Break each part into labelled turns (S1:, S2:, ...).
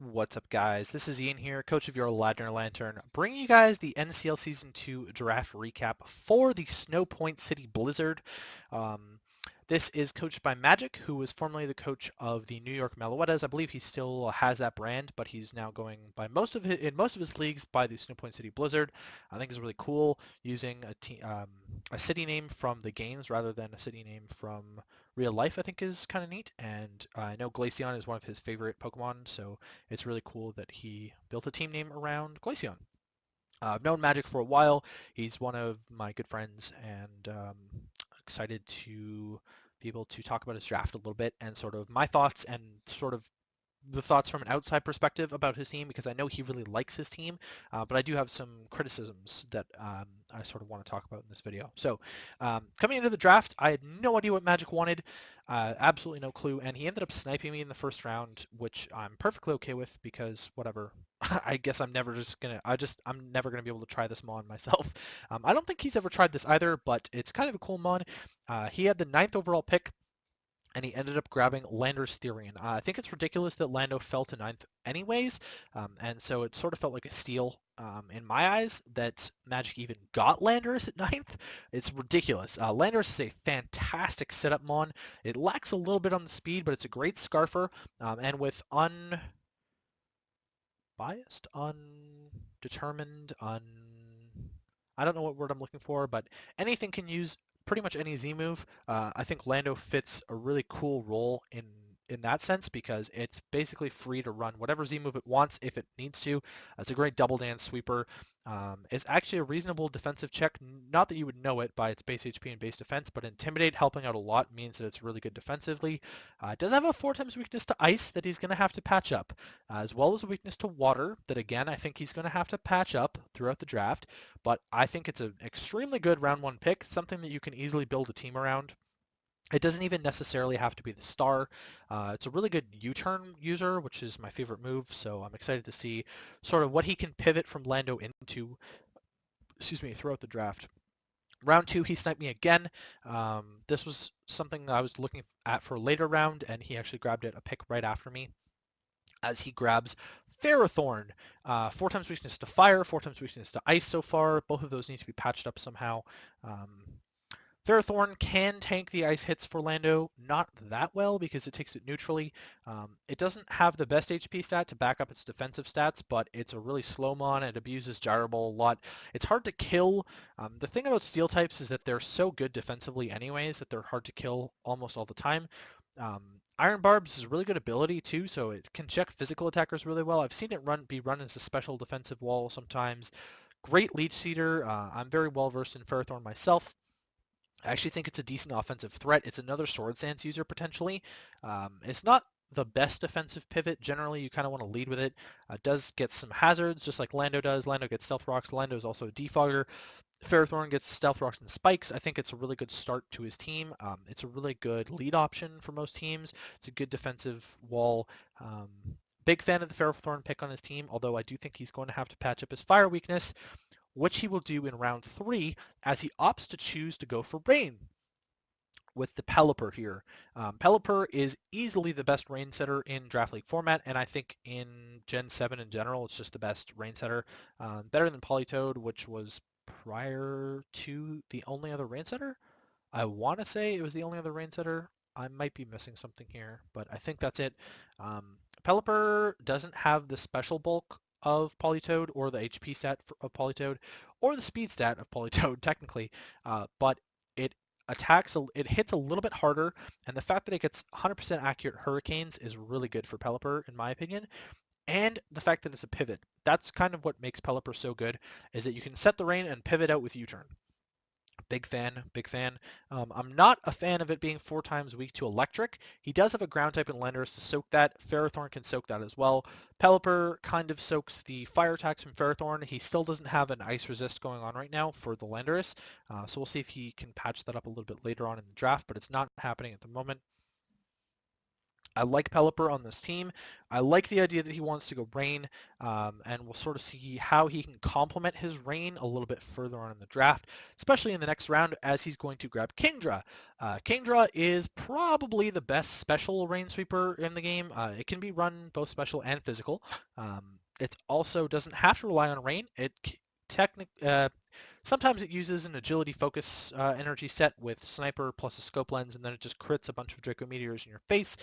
S1: What's up, guys? This is Ian here, coach of your Ladner Lantern, bringing you guys the NCL Season 2 draft recap for the Snowpoint City Blizzard. Um, this is coached by Magic, who was formerly the coach of the New York Meloetas. I believe he still has that brand, but he's now going by in most of his leagues by the Snowpoint City Blizzard. I think it's really cool using a city name from the games rather than a city name from real life. I think is kind of neat, and I know Glaceon is one of his favorite Pokemon, so it's really cool that he built a team name around Glaceon. I've known Magic for a while. He's one of my good friends, and excited to be able to talk about his draft a little bit and sort of my thoughts and sort of the thoughts from an outside perspective about his team, because I know he really likes his team, but I do have some criticisms that I sort of want to talk about in this video. So coming into the draft, I had no idea what Magic wanted, absolutely no clue, and he ended up sniping me in the first round, which I'm perfectly okay with because whatever. I guess I'm never gonna be able to try this mod myself. I don't think he's ever tried this either, but it's kind of a cool mod. He had the 9th overall pick, and he ended up grabbing Landorus-Therian. I think it's ridiculous that Lando fell to 9th anyways, and so it sort of felt like a steal in my eyes that Magic even got Landorus at 9th. It's ridiculous. Landorus is a fantastic setup mon. It lacks a little bit on the speed, but it's a great scarfer, and with undetermined, I don't know what word I'm looking for, but anything can use pretty much any Z move. I think Lando fits a really cool role in that sense because it's basically free to run whatever Z move it wants if it needs to. It's a great double dance sweeper. It's actually a reasonable defensive check. Not that you would know it by its base HP and base defense, but Intimidate helping out a lot means that it's really good defensively. It does have a 4 times weakness to Ice that he's going to have to patch up, as well as a weakness to Water that, again, I think he's going to have to patch up throughout the draft. But I think it's an extremely good round 1 pick, something that you can easily build a team around. It doesn't even necessarily have to be the star. It's a really good U-turn user, which is my favorite move, so I'm excited to see sort of what he can pivot from Lando into, throughout the draft. Round 2, he sniped me again. This was something I was looking at for a later round, and he actually grabbed it a pick right after me, as he grabs Ferrothorn. 4 times weakness to fire, 4 times weakness to ice so far. Both of those need to be patched up somehow. Ferrothorn can tank the ice hits for Lando, not that well because it takes it neutrally. It doesn't have the best HP stat to back up its defensive stats, but it's a really slow mon. It abuses Gyro Ball a lot. It's hard to kill. The thing about steel types is that they're so good defensively anyways that they're hard to kill almost all the time. Iron Barbs is a really good ability too, so it can check physical attackers really well. I've seen it be run as a special defensive wall sometimes. Great Leech Seeder. I'm very well versed in Ferrothorn myself. I actually think it's a decent offensive threat. It's another Sword Stance user potentially. It's not the best defensive pivot. Generally, you kind of want to lead with it. It does get some hazards, just like Lando does. Lando gets Stealth Rocks. Lando is also a defogger. Ferrothorn gets Stealth Rocks and Spikes. I think it's a really good start to his team. It's a really good lead option for most teams. It's a good defensive wall. Big fan of the Ferrothorn pick on his team, although I do think he's going to have to patch up his fire weakness, which he will do in round 3 as he opts to choose to go for Rain with the Pelipper here. Pelipper is easily the best rain setter in Draft League format, and I think in Gen 7 in general, it's just the best rain setter. Better than Politoed, which was prior to the only other rain setter. I want to say it was the only other rain setter. I might be missing something here, but I think that's it. Pelipper doesn't have the special bulk of Politoed or the HP stat of Politoed or the speed stat of Politoed technically, but it hits a little bit harder, and the fact that it gets 100% accurate hurricanes is really good for Pelipper in my opinion. And the fact that it's a pivot. That's kind of what makes Pelipper so good, is that you can set the rain and pivot out with U-turn. Big fan, big fan. I'm not a fan of it being 4 times weak to electric. He does have a ground type in Landorus to soak that. Ferrothorn can soak that as well. Pelipper kind of soaks the fire attacks from Ferrothorn. He still doesn't have an ice resist going on right now for the Landorus, so we'll see if he can patch that up a little bit later on in the draft, but it's not happening at the moment. I like Pelipper on this team. I like the idea that he wants to go Rain, and we'll sort of see how he can complement his Rain a little bit further on in the draft, especially in the next round as he's going to grab Kingdra. Kingdra is probably the best special Rain Sweeper in the game. It can be run both special and physical. It also doesn't have to rely on Rain. Sometimes it uses an agility focus energy set with sniper plus a scope lens, and then it just crits a bunch of Draco Meteors in your face.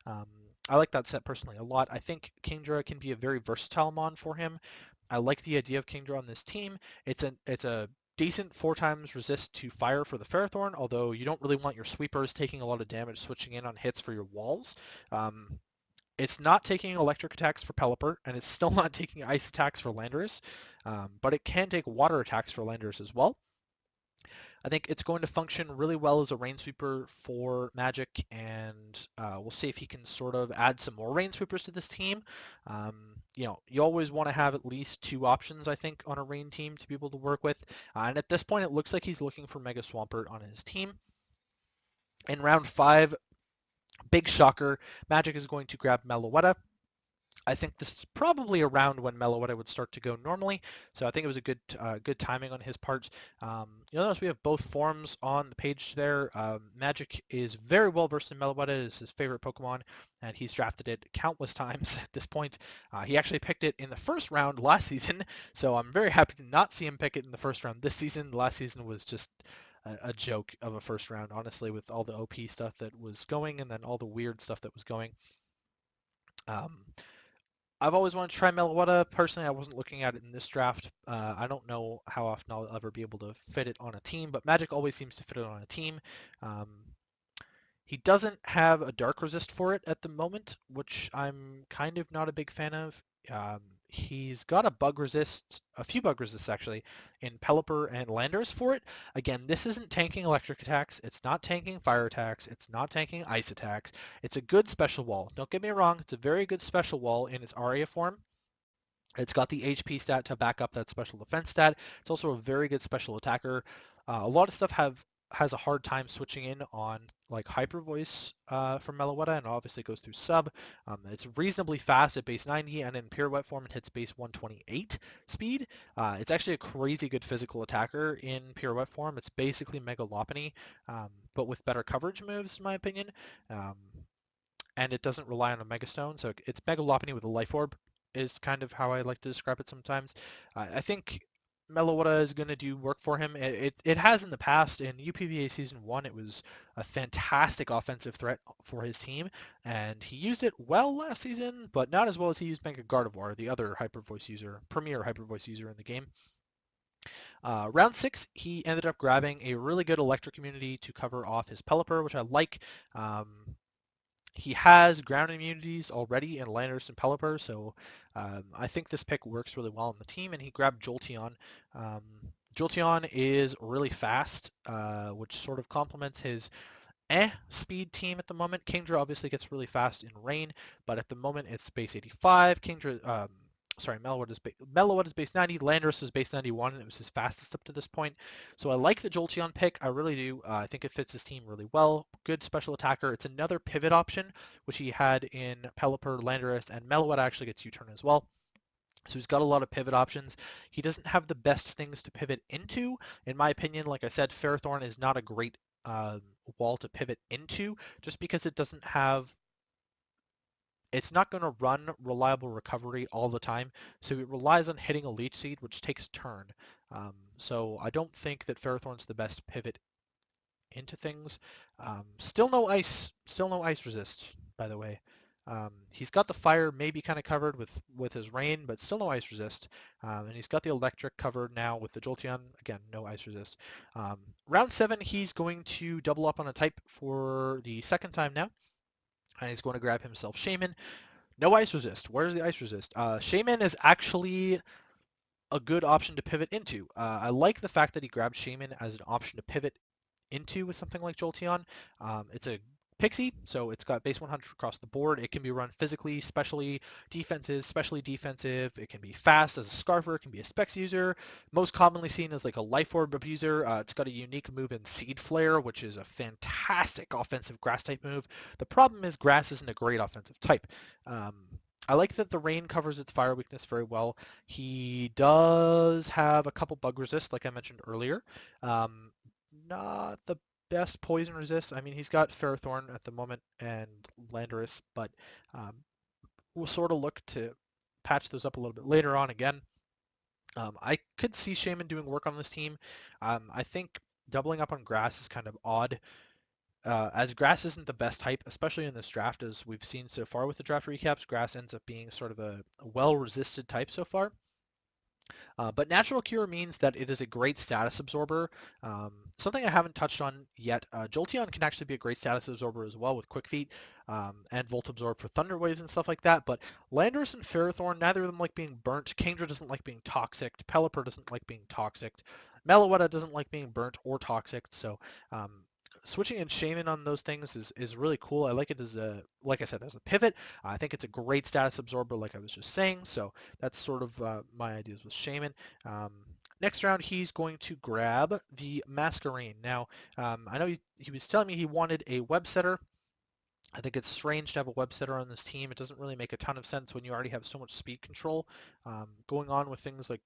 S1: Um, I like that set personally a lot. I think Kingdra can be a very versatile mon for him. I like the idea of Kingdra on this team. It's a decent 4x resist to fire for the Ferrothorn, although you don't really want your sweepers taking a lot of damage switching in on hits for your walls. It's not taking electric attacks for Pelipper, and it's still not taking ice attacks for Landorus, but it can take water attacks for Landorus as well. I think it's going to function really well as a rain sweeper for Magic, and we'll see if he can sort of add some more rain sweepers to this team. You always want to have at least 2 options, I think, on a rain team to be able to work with. And at this point, it looks like he's looking for Mega Swampert on his team. In round 5, big shocker, Magic is going to grab Meloetta. I think this is probably around when Meloetta would start to go normally, so I think it was a good timing on his part. You'll notice we have both forms on the page there. Magic is very well versed in Meloetta, it is his favorite Pokemon, and he's drafted it countless times at this point. He actually picked it in the first round last season, so I'm very happy to not see him pick it in the first round this season. Last season was just a joke of a first round, honestly, with all the OP stuff that was going and then all the weird stuff that was going. I've always wanted to try Meloetta. Personally, I wasn't looking at it in this draft. I don't know how often I'll ever be able to fit it on a team, but Magic always seems to fit it on a team. Um, he doesn't have a dark resist for it at the moment, which I'm kind of not a big fan of. He's got a few bug resists actually, in Pelipper and Landorus for it. Again, this isn't tanking electric attacks, it's not tanking fire attacks, it's not tanking ice attacks. It's a good special wall. Don't get me wrong, it's a very good special wall in its Aria form. It's got the HP stat to back up that special defense stat. It's also a very good special attacker. A lot of stuff has a hard time switching in on like Hyper Voice from Meloetta, and obviously goes through sub. It's reasonably fast at base 90, and in Pirouette form it hits base 128 speed. It's actually a crazy good physical attacker in Pirouette form. It's basically Mega Lopunny, but with better coverage moves, in my opinion. And it doesn't rely on a Mega Stone, so it's Mega Lopunny with a Life Orb is kind of how I like to describe it sometimes. I think Meloetta is going to do work for him. It has in the past. In UPVA Season 1, it was a fantastic offensive threat for his team, and he used it well last season, but not as well as he used Mega Gardevoir, the other premier Hyper Voice user in the game. Round 6, he ended up grabbing a really good Electric Immunity to cover off his Pelipper, which I like. He has ground immunities already in Landorus and Pelipper, so I think this pick works really well on the team, and he grabbed Jolteon. Jolteon is really fast, which sort of complements his speed team at the moment. Kingdra obviously gets really fast in rain, but at the moment it's base 85. Meloetta is base 90, Landorus is base 91, and it was his fastest up to this point. So I like the Jolteon pick, I really do. I think it fits his team really well. Good special attacker. It's another pivot option, which he had in Pelipper, Landorus, and Meloetta actually gets U-turn as well. So he's got a lot of pivot options. He doesn't have the best things to pivot into. In my opinion, like I said, Ferrothorn is not a great wall to pivot into, just because it's not going to run reliable recovery all the time, so it relies on hitting a Leech Seed, which takes turn. So I don't think that Ferrothorn's the best pivot into things. Still no ice resist, by the way. He's got the fire maybe kind of covered with his rain, but still no ice resist. And he's got the electric covered now with the Jolteon. Again, no ice resist. Round 7, he's going to double up on a type for the second time now. And he's going to grab himself Shaman. No ice resist. Where's the ice resist? Shaman is actually a good option to pivot into. I like the fact that he grabbed Shaman as an option to pivot into with something like Jolteon. It's a Pixie, so it's got base 100 across the board. It can be run physically, specially defensive. It can be fast as a Scarfer. It can be a Specs user. Most commonly seen as like a Life Orb abuser. It's got a unique move in Seed Flare, which is a fantastic offensive grass type move. The problem is grass isn't a great offensive type. Um, I like that the rain covers its fire weakness very well. He does have a couple bug resist, like I mentioned earlier. Um, Not the best poison resist. I mean, he's got Ferrothorn at the moment and Landorus, but um, we'll sort of look to patch those up a little bit later on again. I could see Shaman doing work on this team. I think doubling up on grass is kind of odd, as grass isn't the best type, especially in this draft, as we've seen so far with the draft recaps. Grass ends up being sort of a well-resisted type so far. But Natural Cure means that it is a great status absorber. Something I haven't touched on yet, Jolteon can actually be a great status absorber as well with Quick Feet and Volt Absorb for Thunder Waves and stuff like that. But Landorus and Ferrothorn, neither of them like being burnt. Kingdra doesn't like being toxic. Pelipper doesn't like being toxic. Meloetta doesn't like being burnt or toxic. So um, switching in Shaman on those things is really cool. I like it as a, like I said, as a pivot. I think it's a great status absorber, like I was just saying. So that's sort of my ideas with Shaman. Next round, he's going to grab the Masquerain. Now, I know he was telling me he wanted a web setter. I think it's strange to have a web setter on this team. It doesn't really make a ton of sense when you already have so much speed control going on with things like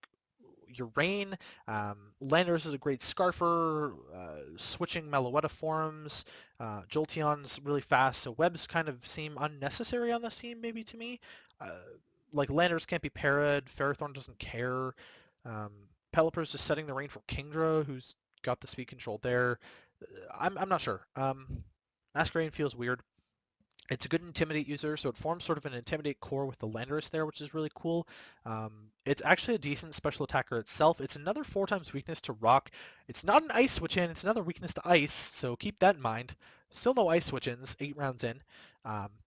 S1: your rain. Landorus is a great Scarfer, switching Meloetta forms. Jolteon's really fast, so webs kind of seem unnecessary on this team, maybe to me. Uh, like Landorus can't be parried, Ferrothorn doesn't care. Um, Pelipper's just setting the rain for Kingdra, who's got the speed control there. I'm not sure. Masquerain feels weird. It's a good Intimidate user, so it forms sort of an Intimidate core with the Landorus there, which is really cool. It's actually a decent special attacker itself. It's another 4 times weakness to Rock. It's not an Ice Switch-In, it's another weakness to Ice, so keep that in mind. Still no Ice Switch-Ins, 8 rounds in.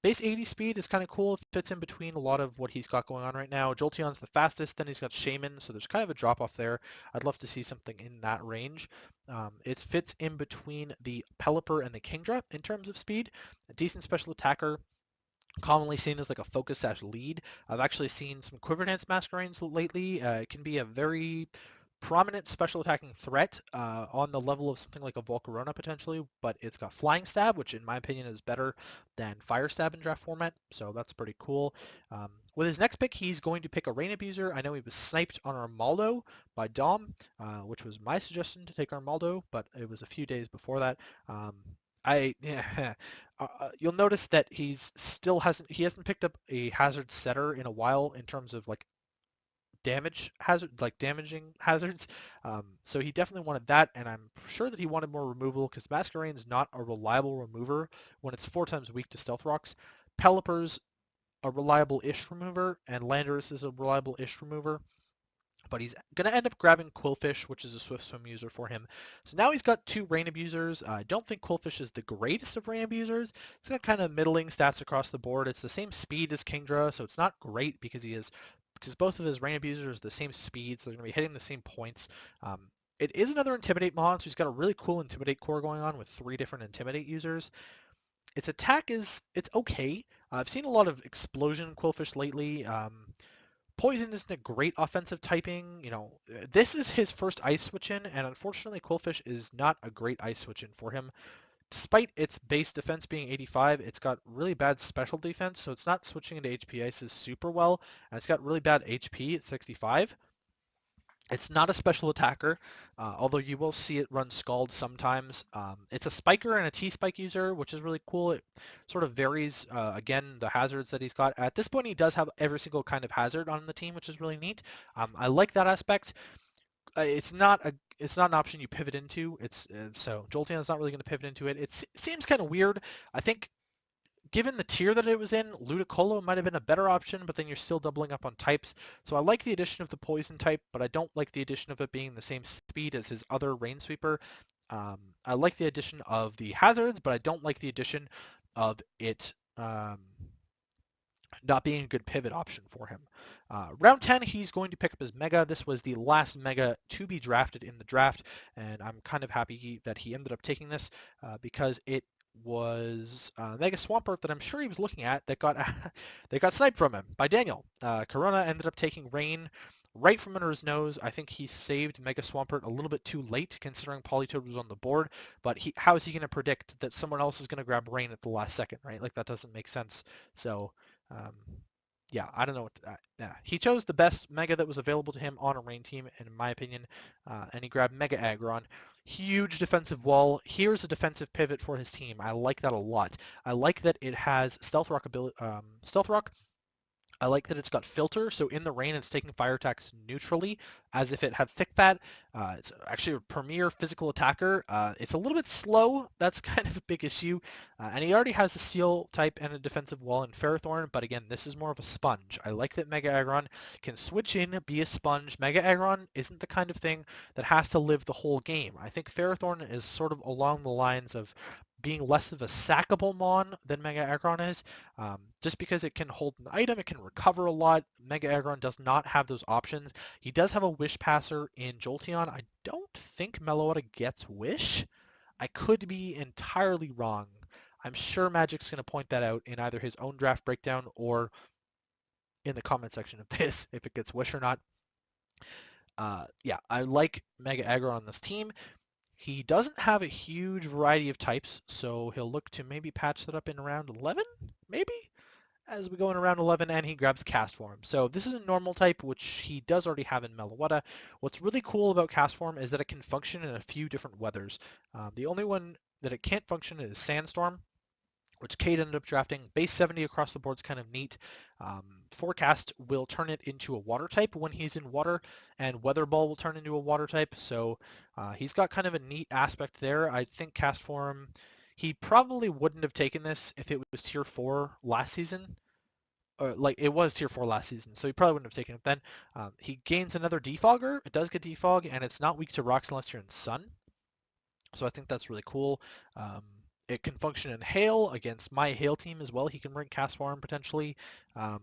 S1: Base 80 speed is kind of cool. It fits in between a lot of what he's got going on right now. Jolteon's the fastest, then he's got Shaman, so there's kind of a drop-off there. I'd love to see something in that range. It fits in between the Pelipper and the Kingdra in terms of speed. A decent special attacker, commonly seen as like a focus lead. I've actually seen some Quiver Dance Masquerains lately. It can be a very prominent special attacking threat on the level of something like a Volcarona potentially, but it's got Flying Stab, which in my opinion is better than Fire Stab in draft format, so that's pretty cool. With his next pick, he's going to pick a Rain Abuser. I know he was sniped on Armaldo by Dom, which was my suggestion to take Armaldo, but it was a few days before that. You'll notice that he hasn't picked up a hazard setter in a while in terms of like damaging hazards. So he definitely wanted that, and I'm sure that he wanted more removal because Masquerain is not a reliable remover when it's 4 times weak to Stealth Rocks. Pelipper's a reliable-ish remover, and Landorus is a reliable-ish remover. But he's going to end up grabbing Quillfish, which is a Swift Swim user for him. So now he's got 2 Rain Abusers. I don't think Quillfish is the greatest of Rain Abusers. It's got kind of middling stats across the board. It's the same speed as Kingdra, so it's not great because both of his Rain Abusers are the same speed, so they're going to be hitting the same points. It is another Intimidate mod, so he's got a really cool Intimidate core going on with 3 different Intimidate users. Its attack it's okay. I've seen a lot of Explosion Quillfish lately. Poison isn't a great offensive typing. This is his first Ice Switch-In, and unfortunately Quillfish is not a great Ice Switch-In for him. Despite its base defense being 85, it's got really bad special defense, so it's not switching into HP Ices super well, and it's got really bad HP at 65. It's not a special attacker, although you will see it run Scald sometimes. It's a Spiker and a T-Spike user, which is really cool. It sort of varies, again, the hazards that he's got. At this point, he does have every single kind of hazard on the team, which is really neat. I like that aspect. It's not an option you pivot into. So Jolteon's not really going to pivot into it. It seems kind of weird. I think given the tier that it was in, Ludicolo might have been a better option, but then you're still doubling up on types. So I like the addition of the poison type, but I don't like the addition of it being the same speed as his other Rain Sweeper. I like the addition of the hazards, but I don't like the addition of it not being a good pivot option for him. Round 10, he's going to pick up his Mega. This was the last Mega to be drafted in the draft, and I'm kind of happy that he ended up taking this because it was Mega Swampert that I'm sure he was looking at that got that got sniped from him by Daniel. Corona ended up taking Rain right from under his nose. I think he saved Mega Swampert a little bit too late considering Politoed was on the board, but how is he going to predict that someone else is going to grab Rain at the last second, right? Like that doesn't make sense. So um, yeah, I don't know. Yeah, he chose the best Mega that was available to him on a Rain team, in my opinion, and he grabbed Mega Aggron. Huge defensive wall. Here's a defensive pivot for his team. I like that a lot. I like that it has Stealth Rock ability, Stealth Rock. I like that it's got filter, so in the rain it's taking fire attacks neutrally, as if it had thick pad. It's actually a premier physical attacker. It's a little bit slow, that's kind of a big issue, and he already has a steel type and a defensive wall in Ferrothorn, but again, this is more of a sponge. I like that Mega Aggron can switch in, be a sponge. Mega Aggron isn't the kind of thing that has to live the whole game. I think Ferrothorn is sort of along the lines of being less of a sackable mon than Mega Aggron is. Just because it can hold an item, it can recover a lot. Mega Aggron does not have those options. He does have a Wish Passer in Jolteon. I don't think Meloetta gets Wish. I could be entirely wrong. I'm sure Magic's going to point that out in either his own draft breakdown or in the comment section of this, if it gets Wish or not. Yeah, I like Mega Aggron on this team. He doesn't have a huge variety of types, so he'll look to maybe patch that up in round 11, maybe? As we go in around 11, and he grabs Cast Form. So this is a normal type, which he does already have in Meloetta. What's really cool about Cast Form is that it can function in a few different weathers. The only one that it can't function is Sandstorm, which Kate ended up drafting. Base 70 across the board is kind of neat. Forecast will turn it into a water type when he's in water, and Weather Ball will turn into a water type. So he's got kind of a neat aspect there. I think Cast Form, he probably wouldn't have taken this if it was Tier 4 last season. Or like it was Tier 4 last season, so he probably wouldn't have taken it then. He gains another Defogger. It does get Defog, and it's not weak to rocks unless you're in Sun. So I think that's really cool. It can function in Hail against my Hail team as well. He can bring Cast Form potentially.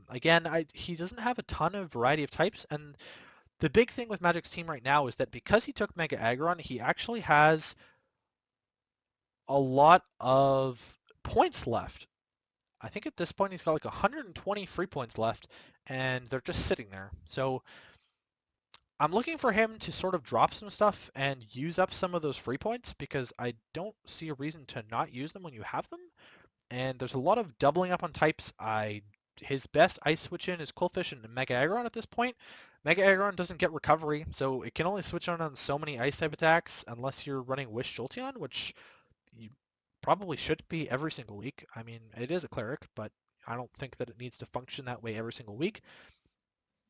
S1: Again, he doesn't have a ton of variety of types, and the big thing with Magic's team right now is that because he took Mega Aggron, he actually has a lot of points left. I think at this point he's got like 120 free points left, and they're just sitting there. So I'm looking for him to sort of drop some stuff and use up some of those free points because I don't see a reason to not use them when you have them. And there's a lot of doubling up on types. His best ice switch in is Qwilfish and Mega Aggron at this point. Mega Aggron doesn't get recovery, so it can only switch on so many ice type attacks unless you're running Wish Jolteon, which you probably shouldn't be every single week. I mean, it is a cleric, but I don't think that it needs to function that way every single week.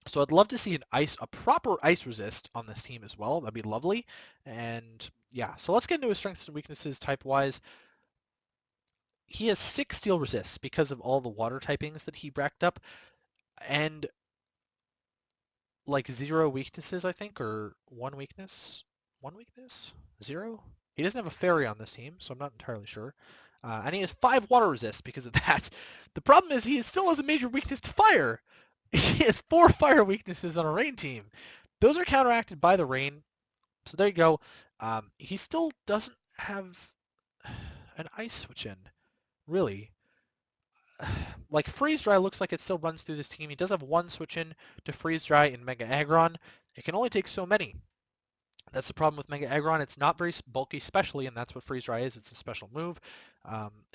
S1: So I'd love to see a proper ice resist on this team as well. That'd be lovely. And yeah, so let's get into his strengths and weaknesses type-wise. He has 6 steel resists because of all the water typings that he racked up, and like 0 weaknesses, I think, or 1 weakness? 1 weakness? 0? He doesn't have a fairy on this team, so I'm not entirely sure. And he has 5 water resists because of that. The problem is he still has a major weakness to fire. He has 4 fire weaknesses on a rain team. Those are counteracted by the rain. So there you go. He still doesn't have an ice switch in, really. Like Freeze Dry looks like it still runs through this team. He does have 1 switch in to Freeze Dry in Mega Aggron. It can only take so many. That's the problem with Mega Aggron. It's not very bulky specially, and that's what Freeze Dry is. It's a special move.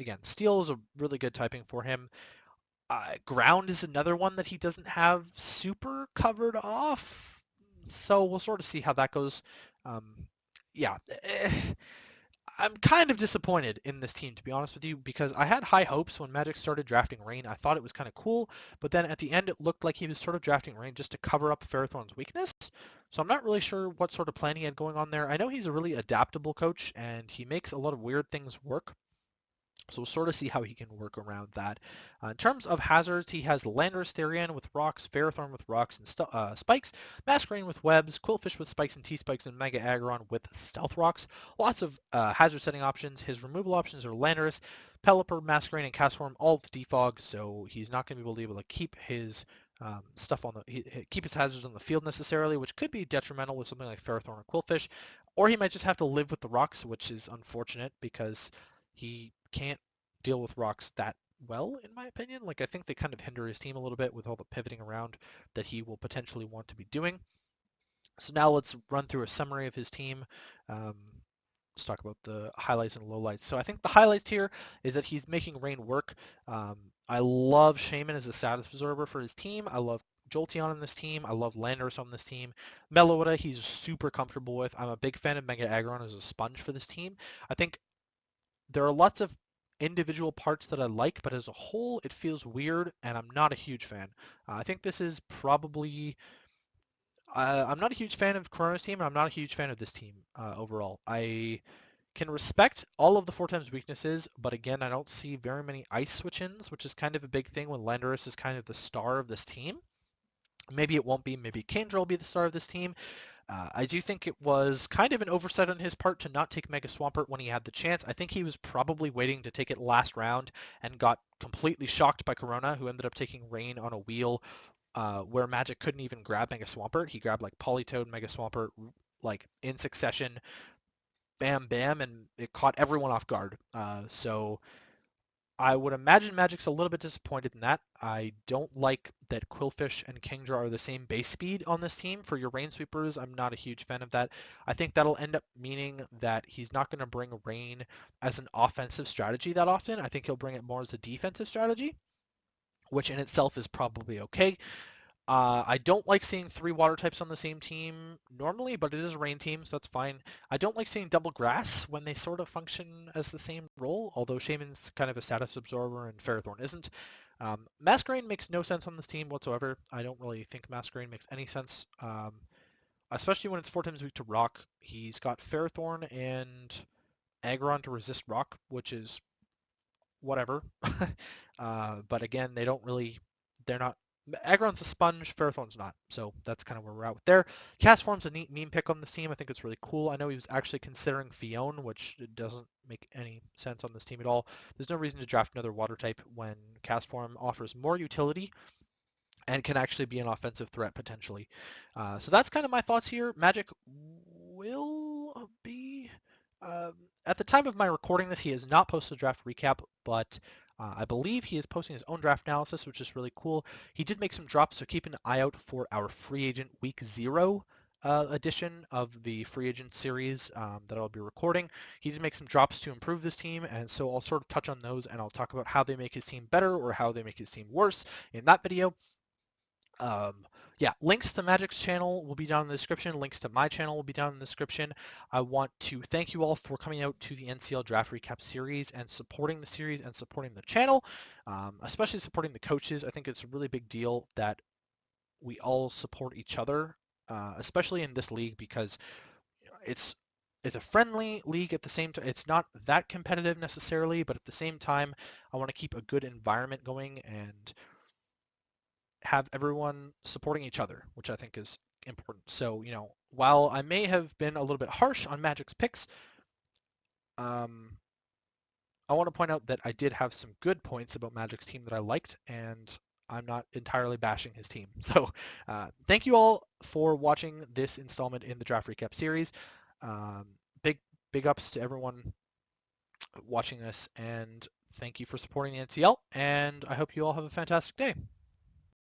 S1: Again, Steel is a really good typing for him. Ground is another one that he doesn't have super covered off, so we'll sort of see how that goes. Yeah, I'm kind of disappointed in this team, to be honest with you, because I had high hopes when Magic started drafting Rain. I thought it was kind of cool, but then at the end it looked like he was sort of drafting Rain just to cover up Ferrothorn's weakness. So I'm not really sure what sort of plan he had going on there. I know he's a really adaptable coach, and he makes a lot of weird things work. So we'll sort of see how he can work around that. In terms of hazards, he has Landorus-Therian with rocks, Ferrothorn with rocks and spikes, Masquerain with webs, Qwilfish with spikes and T-spikes, and Mega Aggron with stealth rocks. Lots of hazard setting options. His removal options are Landorus, Pelipper, Masquerain, and Castform, all with defog, so he's not going to be able to keep his stuff on keep his hazards on the field necessarily, which could be detrimental with something like Ferrothorn or Qwilfish, or he might just have to live with the rocks, which is unfortunate because he can't deal with rocks that well, in my opinion. Like, I think they kind of hinder his team a little bit with all the pivoting around that he will potentially want to be doing. So now let's run through a summary of his team. Um, let's talk about the highlights and lowlights. So I think the highlights here is that he's making Rain work. Um, I love Shaman as a status absorber for his team. I love Jolteon on this team. I love Landorus on this team. Meloetta, he's super comfortable with. I'm a big fan of Mega Aggron as a sponge for this team. I think there are lots of individual parts that I like, but as a whole, it feels weird, and I'm not a huge fan. I think this is probably I'm not a huge fan of Corona's team, and I'm not a huge fan of this team overall. I can respect all of the 4 times weaknesses, but again, I don't see very many ice switch-ins, which is kind of a big thing when Landorus is kind of the star of this team. Maybe it won't be. Maybe Kingdra will be the star of this team. I do think it was kind of an oversight on his part to not take Mega Swampert when he had the chance. I think he was probably waiting to take it last round and got completely shocked by Corona, who ended up taking Rain on a wheel where Magic couldn't even grab Mega Swampert. He grabbed like Politoed, Mega Swampert, like in succession, bam, bam, and it caught everyone off guard. So I would imagine Magic's a little bit disappointed in that. I don't like that Quillfish and Kingdra are the same base speed on this team for your Rain Sweepers. I'm not a huge fan of that. I think that'll end up meaning that he's not going to bring Rain as an offensive strategy that often. I think he'll bring it more as a defensive strategy, which in itself is probably okay. I don't like seeing 3 water types on the same team normally, but it is a rain team, so that's fine. I don't like seeing double grass when they sort of function as the same role, although Shaman's kind of a status absorber and Ferrothorn isn't. Masquerain makes no sense on this team whatsoever. I don't really think Masquerain makes any sense, especially when it's 4 times weak to rock. He's got Ferrothorn and Aggron to resist rock, which is whatever. But again, they're not. Aggron's a sponge, Ferrothorn's not. So that's kind of where we're at with there. Castform's a neat meme pick on this team. I think it's really cool. I know he was actually considering Fion, which doesn't make any sense on this team at all. There's no reason to draft another water type when Castform offers more utility and can actually be an offensive threat potentially. So that's kind of my thoughts here. Magic will be at the time of my recording this, he has not posted a draft recap, but I believe he is posting his own draft analysis, which is really cool. He did make some drops, so keep an eye out for our free agent week 0 edition of the free agent series that I'll be recording. He did make some drops to improve this team, and so I'll sort of touch on those, and I'll talk about how they make his team better or how they make his team worse in that video. Yeah, links to Magic's channel will be down in the description. Links to my channel will be down in the description. I want to thank you all for coming out to the NCL Draft Recap series and supporting the series and supporting the channel, especially supporting the coaches. I think it's a really big deal that we all support each other, especially in this league because it's a friendly league at the same time. It's not that competitive necessarily, but at the same time, I want to keep a good environment going and have everyone supporting each other, which I think is important. So, while I may have been a little bit harsh on Magic's picks, um, I want to point out that I did have some good points about Magic's team that I liked, and I'm not entirely bashing his team. So, thank you all for watching this installment in the Draft Recap series. Big ups to everyone watching this, and thank you for supporting the NCL, and I hope you all have a fantastic day.